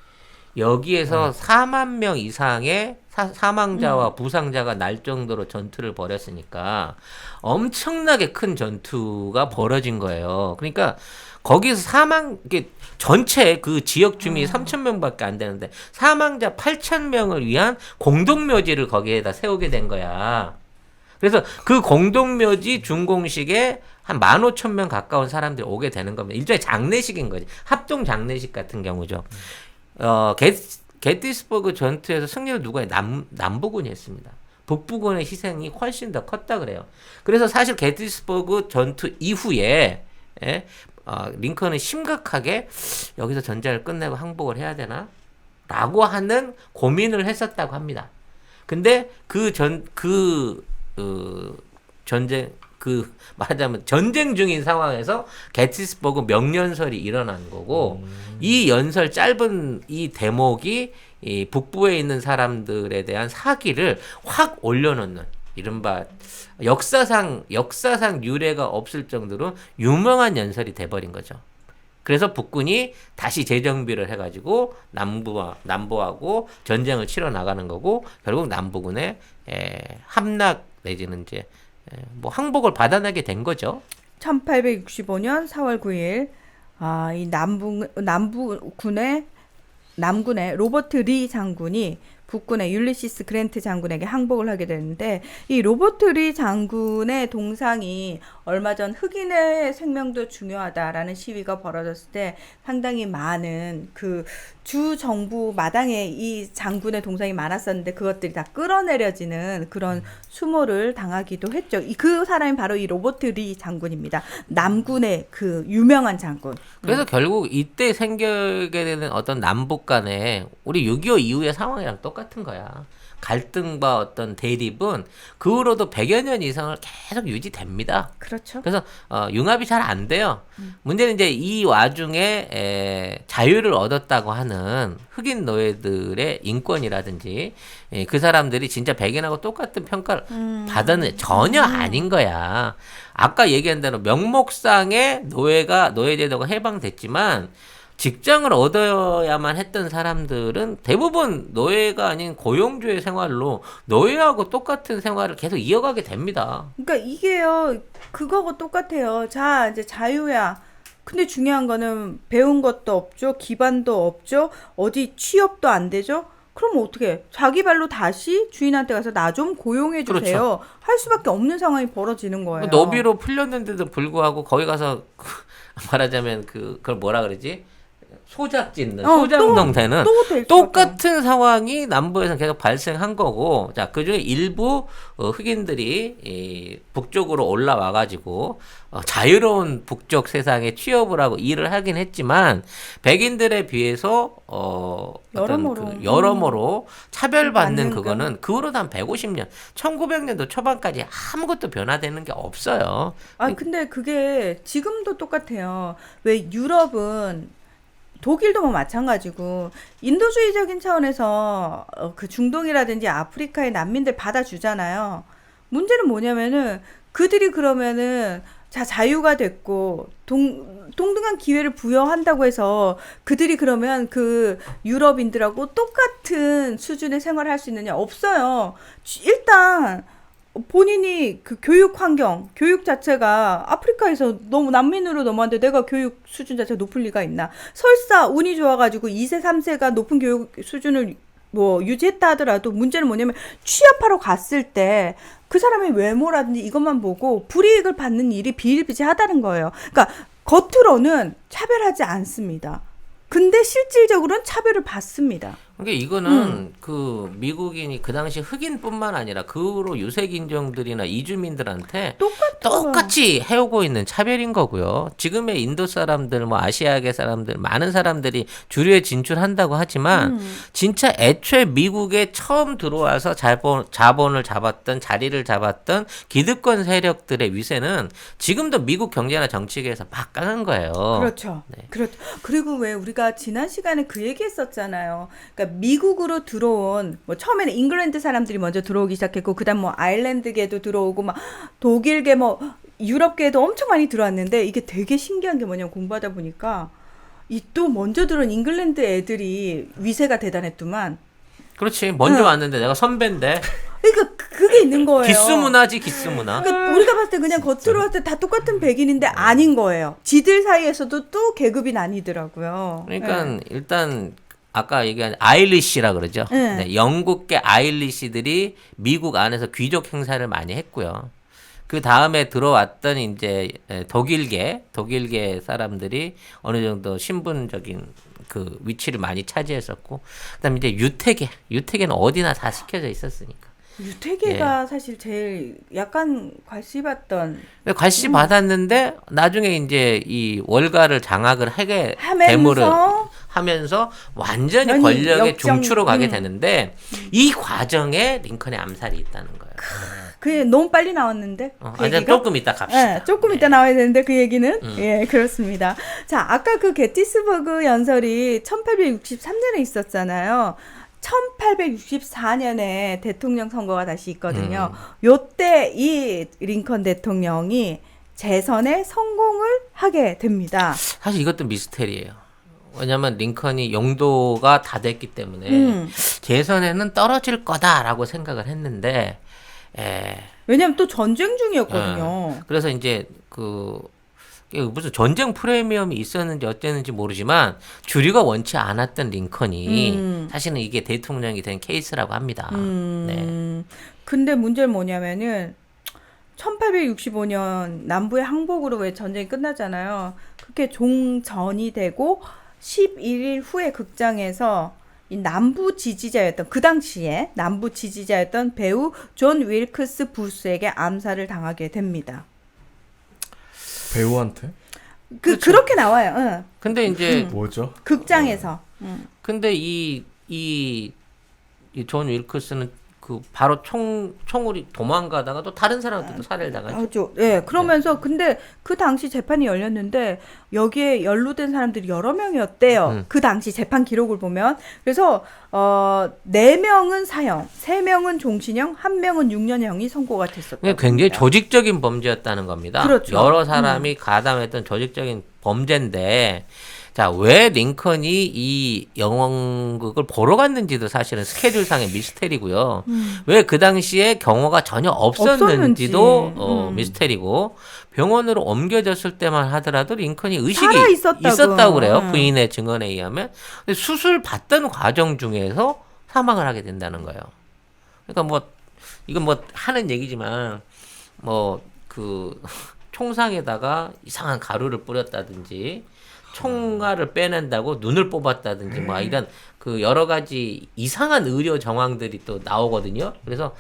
여기에서 4만 명 이상의 사망자와 부상자가 날 정도로 전투를 벌였으니까 엄청나게 큰 전투가 벌어진 거예요. 그러니까 거기서 전체 그 지역 주민이 3,000명밖에 안 되는데 사망자 8,000명을 위한 공동묘지를 거기에다 세우게 된 거야. 그래서 그 공동묘지 준공식에 한 15,000명 가까운 사람들이 오게 되는 겁니다. 일종의 장례식인 거지. 합동 장례식 같은 경우죠. 게티스버그 전투에서 승리를 누가 해? 남부군이 했습니다. 북부군의 희생이 훨씬 더 컸다 그래요. 그래서 사실 게티스버그 전투 이후에 링컨은 심각하게 여기서 전쟁을 끝내고 항복을 해야 되나? 라고 하는 고민을 했었다고 합니다. 근데 말하자면 전쟁 중인 상황에서 게티스버그 명연설이 일어난 거고 이 연설 짧은 이 대목이 이 북부에 있는 사람들에 대한 사기를 확 올려놓는 이른바 역사상 유례가 없을 정도로 유명한 연설이 돼버린 거죠. 그래서 북군이 다시 재정비를 해가지고 남부하고 전쟁을 치러 나가는 거고 결국 남부군의 함락 내지는 이제 뭐 항복을 받아내게 된 거죠. 1865년 4월 9일 이 남군의 로버트 리 장군이 북군의 율리시스 그랜트 장군에게 항복을 하게 되는데 이 로버트 리 장군의 동상이 얼마 전 흑인의 생명도 중요하다라는 시위가 벌어졌을 때 상당히 많은 그 주 정부 마당에 이 장군의 동상이 많았었는데 그것들이 다 끌어내려지는 그런 수모를 당하기도 했죠. 그 사람이 바로 이 로버트 리 장군입니다. 남군의 그 유명한 장군. 그래서 결국 이때 생기게 되는 어떤 남북 간의 우리 6.25 이후의 상황이랑 똑같은 거야. 갈등과 어떤 대립은 그 후로도 100여 년 이상을 계속 유지됩니다. 그렇죠. 그래서 융합이 잘 안 돼요. 문제는 이제 이 와중에 자유를 얻었다고 하는 흑인 노예들의 인권이라든지 그 사람들이 진짜 백인하고 똑같은 평가를 받았는 전혀 아닌 거야. 아까 얘기한 대로 명목상의 노예제도가 해방됐지만 직장을 얻어야만 했던 사람들은 대부분 노예가 아닌 고용주의 생활로 노예하고 똑같은 생활을 계속 이어가게 됩니다. 그러니까 이게요, 그거하고 똑같아요. 자, 이제 자유야. 근데 중요한 거는 배운 것도 없죠. 기반도 없죠. 어디 취업도 안 되죠. 그럼 어떻게? 자기 발로 다시 주인한테 가서 나 좀 고용해 주세요. 그렇죠. 할 수밖에 없는 상황이 벌어지는 거예요. 노비로 풀렸는데도 불구하고 거기 가서 말하자면 그걸 뭐라 그러지? 소작농 되는 똑같은 상황이 남부에서 계속 발생한 거고, 자, 그 중에 일부 흑인들이 북쪽으로 올라와 가지고 자유로운 북쪽 세상에 취업을 하고 일을 하긴 했지만 백인들에 비해서 여러모로 차별받는 그거는 그 후로 한 150년, 1900년도 초반까지 아무것도 변화되는 게 없어요. 근데 그게 지금도 똑같아요. 왜 유럽은 독일도 뭐 마찬가지고 인도주의적인 차원에서 그 중동이라든지 아프리카의 난민들 받아주잖아요. 문제는 뭐냐면은 그들이 그러면은 자유가 됐고 동등한 기회를 부여한다고 해서 그들이 그러면 그 유럽인들하고 똑같은 수준의 생활을 할 수 있느냐? 없어요. 일단 본인이 그 교육 자체가 아프리카에서 너무 난민으로 넘어왔는데 내가 교육 수준 자체가 높을 리가 있나? 설사 운이 좋아가지고 2세, 3세가 높은 교육 수준을 뭐 유지했다 하더라도 문제는 뭐냐면 취업하러 갔을 때 그 사람의 외모라든지 이것만 보고 불이익을 받는 일이 비일비재하다는 거예요. 그러니까 겉으로는 차별하지 않습니다. 근데 실질적으로는 차별을 받습니다. 그러니까 이거는 그 미국인이 그 당시 흑인뿐만 아니라 그 후로 유색 인종들이나 이주민들한테 똑같이 해오고 있는 차별인 거고요. 지금의 인도 사람들, 뭐 아시아계 사람들, 많은 사람들이 주류에 진출한다고 하지만 진짜 애초에 미국에 처음 들어와서 자본을 잡았던, 자리를 잡았던 기득권 세력들의 위세는 지금도 미국 경제나 정치계에서 막강한 거예요. 그렇죠. 네. 그렇죠. 그리고 왜 우리가 지난 시간에 그 얘기했었잖아요. 그러니까 미국으로 들어온 뭐 처음에는 잉글랜드 사람들이 먼저 들어오기 시작했고 그다음 뭐 아일랜드계도 들어오고 막 독일계 뭐 유럽계도 엄청 많이 들어왔는데 이게 되게 신기한 게 뭐냐면 공부하다 보니까 이 또 먼저 들어온 잉글랜드 애들이 위세가 대단했더만. 그렇지. 먼저 왔는데 내가 선배인데. 그러니까 그게 있는 거예요. 기수문화지, 기수문화. 그러니까 우리가 봤을 때 그냥 겉으로 봤을 때 다 똑같은 백인인데 아닌 거예요. 지들 사이에서도 또 계급이 나뉘더라고요. 그러니까 일단 아까 얘기한 아일리시라 그러죠. 네, 영국계 아일리시들이 미국 안에서 귀족 행사를 많이 했고요. 그 다음에 들어왔던 이제 독일계 사람들이 어느 정도 신분적인 그 위치를 많이 차지했었고, 그다음에 이제 유태계는 어디나 다 시켜져 있었으니까. 유태계가 사실 제일 약간 괄시받던. 괄시 받았는데 나중에 이제 이 월가를 장악을 하게 하면서 완전히 권력의 중추로 가게 되는데 이 과정에 링컨의 암살이 있다는 거예요. 그게 너무 빨리 나왔는데. 조금 이따 갑시다. 네, 조금 이따 나와야 되는데 그 얘기는. 예, 그렇습니다. 자, 아까 그 게티스버그 연설이 1863년에 있었잖아요. 1864년에 대통령 선거가 다시 있거든요. 요때 이 링컨 대통령이 재선에 성공을 하게 됩니다. 사실 이것도 미스테리예요. 왜냐하면 링컨이 용도가 다 됐기 때문에 재선에는 떨어질 거다라고 생각을 했는데, 왜냐면 또 전쟁 중이었거든요. 그래서 이제 무슨 전쟁 프리미엄이 있었는지 어땠는지 모르지만 주류가 원치 않았던 링컨이 사실은 이게 대통령이 된 케이스라고 합니다. 네. 근데 문제는 뭐냐면은 1865년 남부의 항복으로 왜 전쟁이 끝나잖아요. 그렇게 종전이 되고 11일 후에 극장에서 이 남부 지지자였던 그 당시에 남부 지지자였던 배우 존 윌크스 부스에게 암살을 당하게 됩니다. 배우한테? 그렇게 나와요. 응. 근데 이제 뭐죠? 극장에서. 근데 이 존 윌크스는 바로 총으로 도망가다가 또 다른 사람한테도 살해를 당하죠. 예, 그러면서 근데 그 당시 재판이 열렸는데 여기에 연루된 사람들이 여러 명이었대요. 그 당시 재판 기록을 보면. 그래서 4명은 사형, 3명은 종신형, 1명은 6년형이 선고가 됐었다. 그러니까 굉장히 조직적인 범죄였다는 겁니다. 그렇죠. 여러 사람이 가담했던 조직적인 범죄인데, 자, 왜 링컨이 이 영화극을 보러 갔는지도 사실은 스케줄상의 미스테리고요. 왜 그 당시에 경호가 전혀 없었는지도 미스테리고, 병원으로 옮겨졌을 때만 하더라도 링컨이 의식이 있었다고 그래요. 부인의 증언에 의하면. 근데 수술 받던 과정 중에서 사망을 하게 된다는 거예요. 그러니까 이건 하는 얘기지만, 총상에다가 이상한 가루를 뿌렸다든지, 총알을 빼낸다고 눈을 뽑았다든지 이런 여러 가지 이상한 의료 정황들이 또 나오거든요. 그래서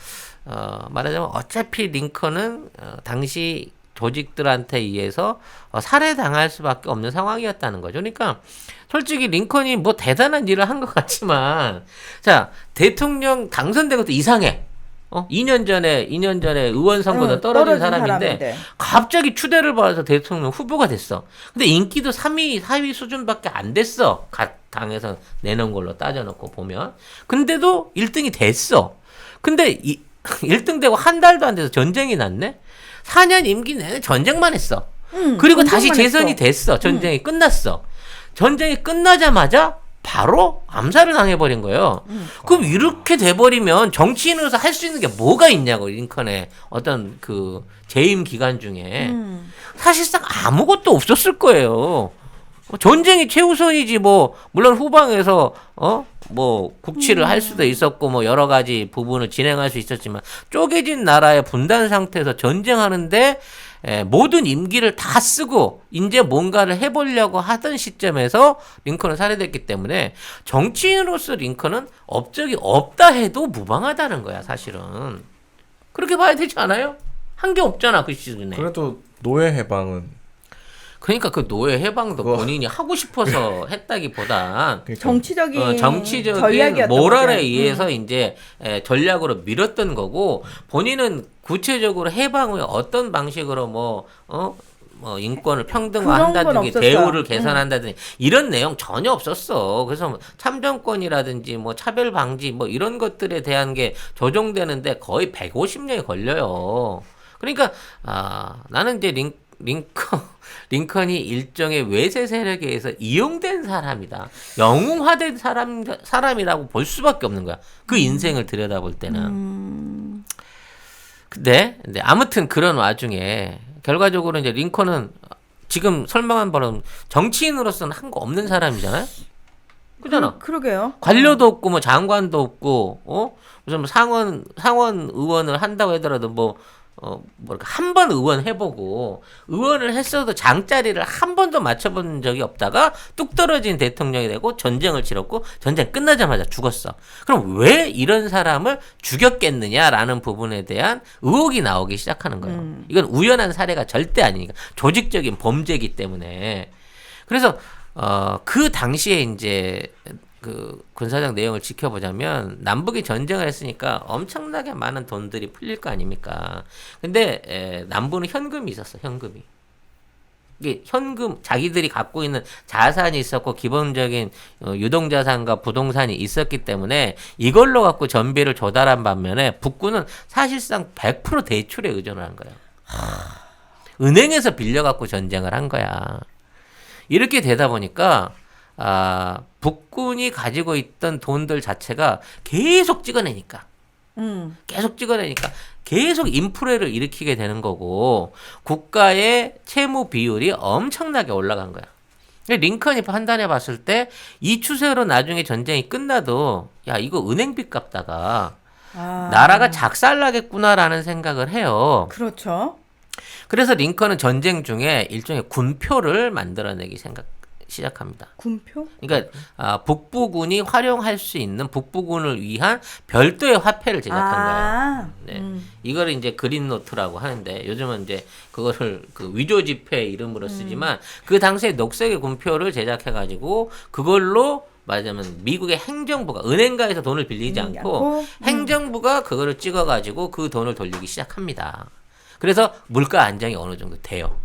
말하자면 어차피 링컨은 당시 조직들한테 의해서 살해당할 수밖에 없는 상황이었다는 거죠. 그러니까 솔직히 링컨이 대단한 일을 한 것 같지만, 자, 대통령 당선된 것도 이상해. 2년 전에 의원 선거도 떨어진 사람인데 갑자기 추대를 받아서 대통령 후보가 됐어. 근데 인기도 3위, 4위 수준밖에 안 됐어. 각 당에서 내놓은 걸로 따져놓고 보면. 근데도 1등이 됐어. 근데 1등 되고 한 달도 안 돼서 전쟁이 났네. 4년 임기 내내 전쟁만 했어. 그리고 다시 재선이 됐어. 전쟁이 끝났어. 전쟁이 끝나자마자 바로 암살을 당해버린 거예요. 그럼 이렇게 돼버리면 정치인으로서 할 수 있는 게 뭐가 있냐고, 링컨의 어떤 재임 기간 중에. 사실상 아무것도 없었을 거예요. 전쟁이 최우선이지, 물론 후방에서, 국치를 할 수도 있었고, 여러 가지 부분을 진행할 수 있었지만, 쪼개진 나라의 분단 상태에서 전쟁하는데, 모든 임기를 다 쓰고 이제 뭔가를 해보려고 하던 시점에서 링컨은 살해됐기 때문에 정치인으로서 링컨은 업적이 없다 해도 무방하다는 거야, 사실은. 그렇게 봐야 되지 않아요? 한 게 없잖아, 그 시즌에. 그래도 노예 해방은. 그러니까 노예 해방도 본인이 하고 싶어서 했다기보단 정치적인 전략이었던 모럴에 의해서 이제 전략으로 밀었던 거고, 본인은 구체적으로 해방을 어떤 방식으로 인권을 평등화한다든지 대우를 개선한다든지 이런 내용 전혀 없었어. 그래서 참정권이라든지 차별 방지 이런 것들에 대한 게 조정되는데 거의 150년이 걸려요. 그러니까 나는 이제 링컨이 일종의 외세 세력에 의해서 이용된 사람이다. 영웅화된 사람이라고 볼 수밖에 없는 거야. 그 인생을 들여다볼 때는. 근데 아무튼 그런 와중에 결과적으로 이제 링컨은 지금 설명한 바로 정치인으로서는 한 거 없는 사람이잖아요. 그잖아. 그러게요. 관료도 없고 장관도 없고 무슨 상원 의원을 한다고 하더라도 한 번 의원 해보고, 의원을 했어도 장자리를 한 번도 맞춰본 적이 없다가 뚝 떨어진 대통령이 되고 전쟁을 치렀고 전쟁 끝나자마자 죽었어. 그럼 왜 이런 사람을 죽였겠느냐라는 부분에 대한 의혹이 나오기 시작하는 거예요. 이건 우연한 사례가 절대 아니니까 조직적인 범죄이기 때문에. 그래서 그 당시에 이제 군사적 내용을 지켜보자면 남북이 전쟁을 했으니까 엄청나게 많은 돈들이 풀릴 거 아닙니까? 근데 남부는 현금이 있었어, 현금이. 이게 현금 자기들이 갖고 있는 자산이 있었고 기본적인 유동자산과 부동산이 있었기 때문에 이걸로 갖고 전비를 조달한 반면에 북군은 사실상 100% 대출에 의존을 한 거예요. 은행에서 빌려갖고 전쟁을 한 거야. 이렇게 되다 보니까 북군이 가지고 있던 돈들 자체가 계속 찍어내니까 계속 인플레를 일으키게 되는 거고 국가의 채무 비율이 엄청나게 올라간 거야. 링컨이 판단해 봤을 때 이 추세로 나중에 전쟁이 끝나도 야 이거 은행빚 갚다가 나라가 작살나겠구나라는 생각을 해요. 그렇죠. 그래서 링컨은 전쟁 중에 일종의 군표를 만들어내기 시작합니다. 군표? 그러니까 북부군이 활용할 수 있는 북부군을 위한 별도의 화폐를 제작한 거예요. 네. 이걸 이제 그린 노트라고 하는데 요즘은 이제 그거를 그 위조 지폐 이름으로 쓰지만 그 당시에 녹색의 군표를 제작해 가지고 그걸로 말하자면 미국의 행정부가 은행가에서 돈을 빌리지 않고 행정부가 그거를 찍어 가지고 그 돈을 돌리기 시작합니다. 그래서 물가 안정이 어느 정도 돼요.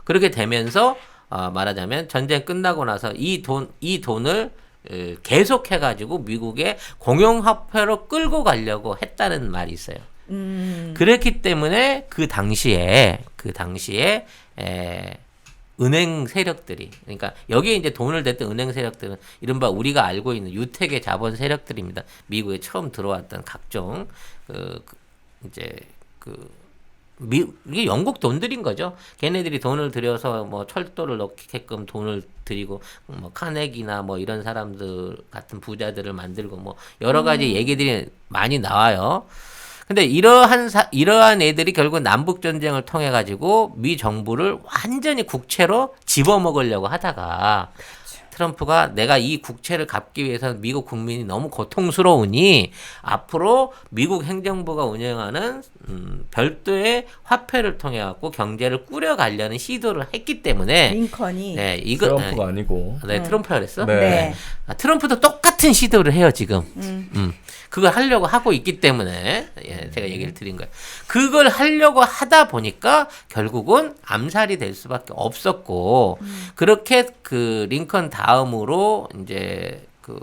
그렇게 되면서 말하자면 전쟁 끝나고 나서 이 돈을 계속해 가지고 미국의 공용화폐로 끌고 가려고 했다는 말이 있어요. 그랬기 때문에 그 당시에 은행 세력들이 그러니까 여기에 이제 돈을 댔던 은행 세력들은 이른바 우리가 알고 있는 유택의 자본 세력들입니다. 미국에 처음 들어왔던 각종 이게 영국 돈들인 거죠. 걔네들이 돈을 들여서 뭐 철도를 넣게끔 돈을 들이고 뭐 카네기나 뭐 이런 사람들 같은 부자들을 만들고 뭐 여러 가지 얘기들이 많이 나와요. 근데 이러한 애들이 결국 남북 전쟁을 통해 가지고 미 정부를 완전히 국채로 집어먹으려고 하다가 트럼프가 내가 이 국채를 갚기 위해서는 미국 국민이 너무 고통스러우니 앞으로 미국 행정부가 운영하는 별도의 화폐를 통해 갖고 경제를 꾸려가려는 시도를 했기 때문에 링컨이 트럼프가 아니고 트럼프라 그랬어? 네. 트럼프도 똑같은 시도를 해요 지금. 그걸 하려고 하고 있기 때문에 제가 얘기를 드린 거예요. 그걸 하려고 하다 보니까 결국은 암살이 될 수밖에 없었고 그렇게 그 링컨 다음으로 이제 그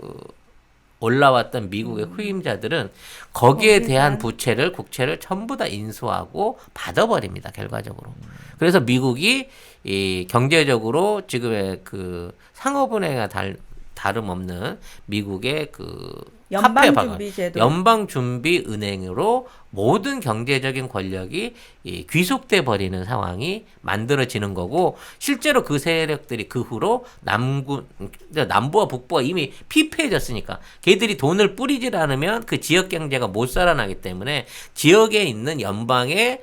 올라왔던 미국의 후임자들은 거기에 대한 국채를 전부 다 인수하고 받아버립니다 결과적으로. 그래서 미국이 이 경제적으로 지금의 그 상업은행과 다름없는 미국의 그 연방준비제도 연방준비은행으로 모든 경제적인 권력이 귀속돼 버리는 상황이 만들어지는 거고 실제로 그 세력들이 그 후로 남부와 북부가 이미 피폐해졌으니까 걔들이 돈을 뿌리질 않으면 그 지역 경제가 못 살아나기 때문에 지역에 있는 연방의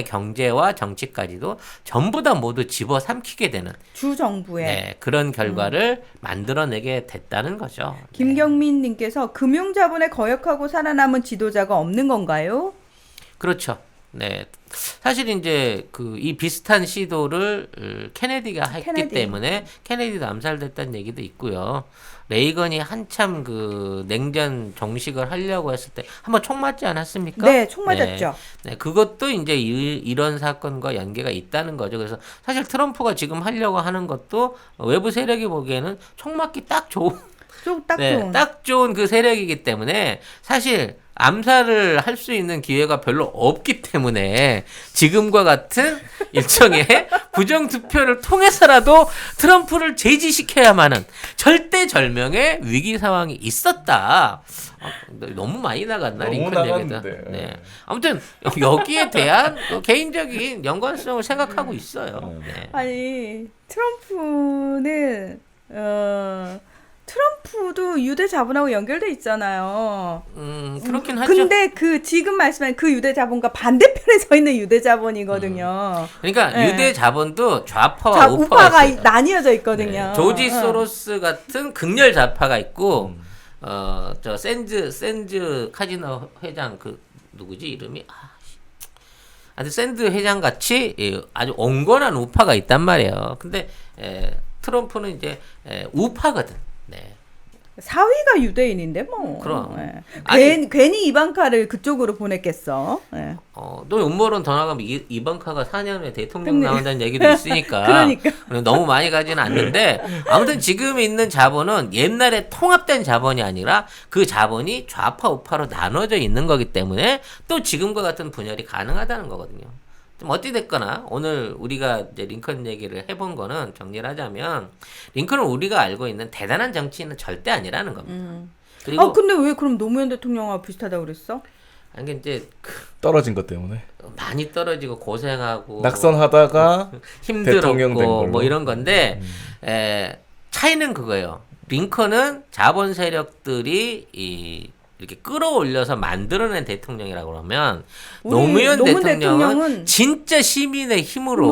경제와 정치까지도 전부 다 모두 집어삼키게 되는 주정부의 그런 결과를 만들어내게 됐다는 거죠. 김경민 님께서 금융자본에 거역하고 살아남은 지도자가 없는 건가요? 그렇죠. 네. 사실 이제 이 비슷한 시도를 케네디가 했기 때문에 케네디도 암살됐다는 얘기도 있고요. 레이건이 한참 그 냉전 종식을 하려고 했을 때 한번 총 맞지 않았습니까? 네, 총 맞았죠. 네, 그것도 이제 이런 사건과 연계가 있다는 거죠. 그래서 사실 트럼프가 지금 하려고 하는 것도 외부 세력이 보기에는 총 맞기 딱 좋은 딱 좋은 그 세력이기 때문에 사실 암살을 할 수 있는 기회가 별로 없기 때문에 지금과 같은 일종의 부정투표를 통해서라도 트럼프를 제지시켜야만 하는 절대절명의 위기 상황이 있었다. 너무 많이 나갔나? 너무 링컨 얘기다. 나갔는데. 네. 아무튼 여기에 대한 개인적인 연관성을 생각하고 있어요. 네. 아니 트럼프는 트럼프도 유대 자본하고 연결돼 있잖아요. 그렇긴 하죠. 근데 그 지금 말씀한 그 유대 자본과 반대편에 서 있는 유대 자본이거든요. 그러니까 유대 자본도 좌파와 우파가 있어요. 나뉘어져 있거든요. 네. 조지 소로스 같은 극렬 좌파가 있고 저 샌즈 카지노 회장 그 누구지 이름이 아주 샌드 회장 같이 아주 온건한 우파가 있단 말이에요. 근데 트럼프는 이제 우파거든. 네. 사위가 유대인인데 뭐. 그럼. 예. 아니- 괜히 이방카를 그쪽으로 보냈겠어. 예. 또 음모론 더 나가면 이방카가 4년 후에 대통령 근데- 나온다는 얘기도 있으니까. 그러니까. 너무 많이 가지는 않는데 아무튼 지금 있는 자본은 옛날에 통합된 자본이 아니라 그 자본이 좌파 우파로 나눠져 있는 거기 때문에 또 지금과 같은 분열이 가능하다는 거거든요. 좀 어찌 됐거나 오늘 우리가 이제 링컨 얘기를 해본 거는 정리를 하자면 링컨은 우리가 알고 있는 대단한 정치인은 절대 아니라는 겁니다. 그리고 근데 왜 그럼 노무현 대통령하고 비슷하다고 그랬어? 아니 이제 떨어진 것 때문에 많이 떨어지고 고생하고 낙선하다가 대통령 된 힘들었고 걸로. 뭐 이런 건데 차이는 그거예요. 링컨은 자본 세력들이 이렇게 끌어올려서 만들어낸 대통령이라고 그러면 우리 노무현 노무현 대통령은 대통령은 진짜 시민의 힘으로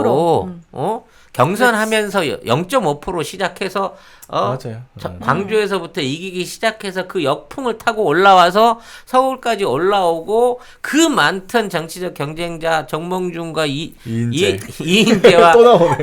힘으로, 경선하면서 0.5% 시작해서 맞아요. 광주에서부터 이기기 시작해서 그 역풍을 타고 올라와서 서울까지 올라오고 그 많던 정치적 경쟁자 정몽준과 이인재와 또 나오네.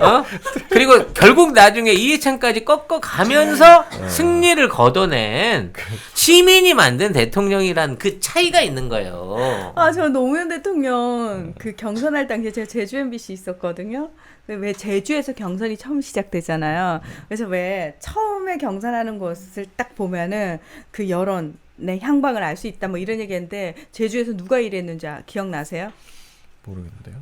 그리고 결국 나중에 이해찬까지 꺾어가면서 승리를 거둬낸 시민이 만든 대통령이란 그 차이가 있는 거예요. 저 노무현 대통령 그 경선할 당시에 제가 제주 MBC 있었거든요. 근데 왜 제주에서 경선이 처음 시작되잖아요. 그래서 왜 처음에 경선하는 곳을 딱 보면은 그 여론의 향방을 알 수 있다 뭐 이런 얘기했는데 제주에서 누가 일했는지 기억나세요? 모르겠는데요.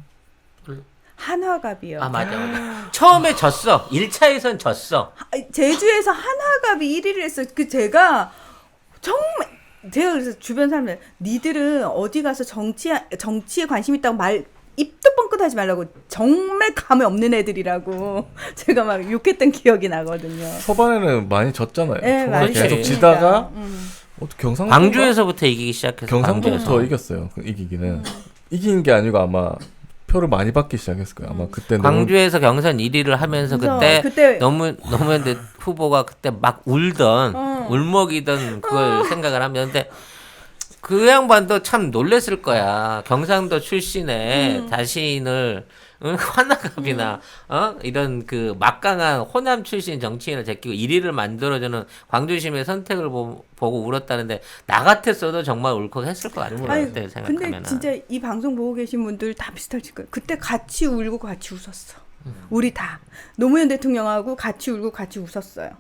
한화갑이요. 맞아. 처음에 졌어. 1차에선 졌어. 제주에서 한화갑이 1위를 했어요. 제가 정말 제가 그래서 주변 사람들 니들은 어디 가서 정치에 관심 있다고 입도 뻥끗하지 말라고 정말 감이 없는 애들이라고 제가 막 욕했던 기억이 나거든요. 초반에는 많이 졌잖아요. 네, 초반에 많이 계속 졌으니까. 지다가 경상 광주에서부터 이기기 시작해서 경상도부터 광주에서. 이겼어요. 이기기는 이긴 게 아니고 아마 표를 많이 받기 시작했을 거예요. 아마 그때 광주에서 경선 1위를 하면서 그때 노무현 후보가 그때 막 울던 울먹이던 그걸 생각을 하면 근데 그 양반도 참 놀랬을 거야. 경상도 출신의 자신을 환나갑이나 이런 그 막강한 호남 출신 정치인을 제끼고 1위를 만들어주는 광주시민의 선택을 보고 울었다는데 나 같았어도 정말 울컥했을 것 같아요. 그때 생각하면. 근데 진짜 이 방송 보고 계신 분들 다 비슷하실 거예요. 그때 같이 울고 같이 웃었어. 우리 다 노무현 대통령하고 같이 울고 같이 웃었어요.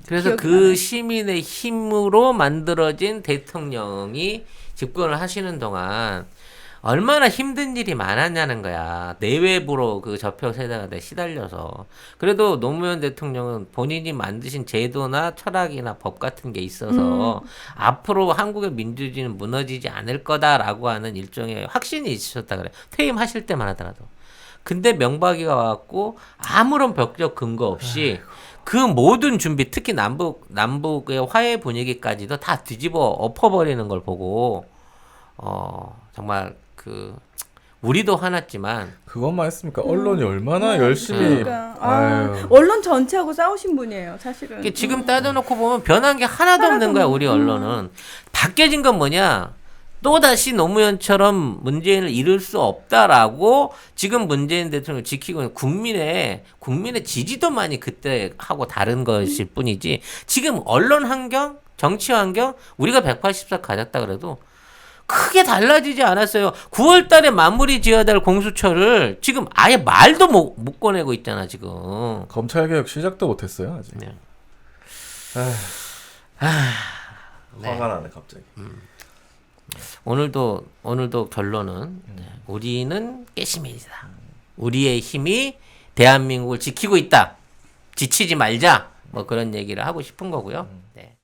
그래서 그 나요. 시민의 힘으로 만들어진 대통령이 집권을 하시는 동안 얼마나 힘든 일이 많았냐는 거야. 내외부로 그 저표 세대가 시달려서. 그래도 노무현 대통령은 본인이 만드신 제도나 철학이나 법 같은 게 있어서 앞으로 한국의 민주주의는 무너지지 않을 거다라고 하는 일종의 확신이 있으셨다 그래. 퇴임하실 때만 하더라도. 근데 명박이가 와갖고 아무런 벽적 근거 없이 그 모든 준비, 특히 남북의 화해 분위기까지도 다 뒤집어 엎어버리는 걸 보고 정말 우리도 화났지만 그것만 했습니까? 언론이 얼마나 열심히 그러니까 언론 전체하고 싸우신 분이에요, 사실은. 지금 따져놓고 보면 변한 게 하나도 없는 거야, 우리 언론은. 바뀌어진 건 뭐냐? 또다시 노무현처럼 문재인을 이룰 수 없다라고 지금 문재인 대통령을 지키고 있는 국민의 지지도 많이 그때 하고 다른 것일 뿐이지 지금 언론 환경, 정치 환경 우리가 184 가졌다 그래도 크게 달라지지 않았어요. 9월 달에 마무리 지어야 될 공수처를 지금 아예 말도 못 꺼내고 있잖아, 지금. 검찰개혁 시작도 못했어요, 아직. 네. 화가 나네, 갑자기. 오늘도 결론은 우리는 깨시민이다. 우리의 힘이 대한민국을 지키고 있다. 지치지 말자. 뭐 그런 얘기를 하고 싶은 거고요. 네.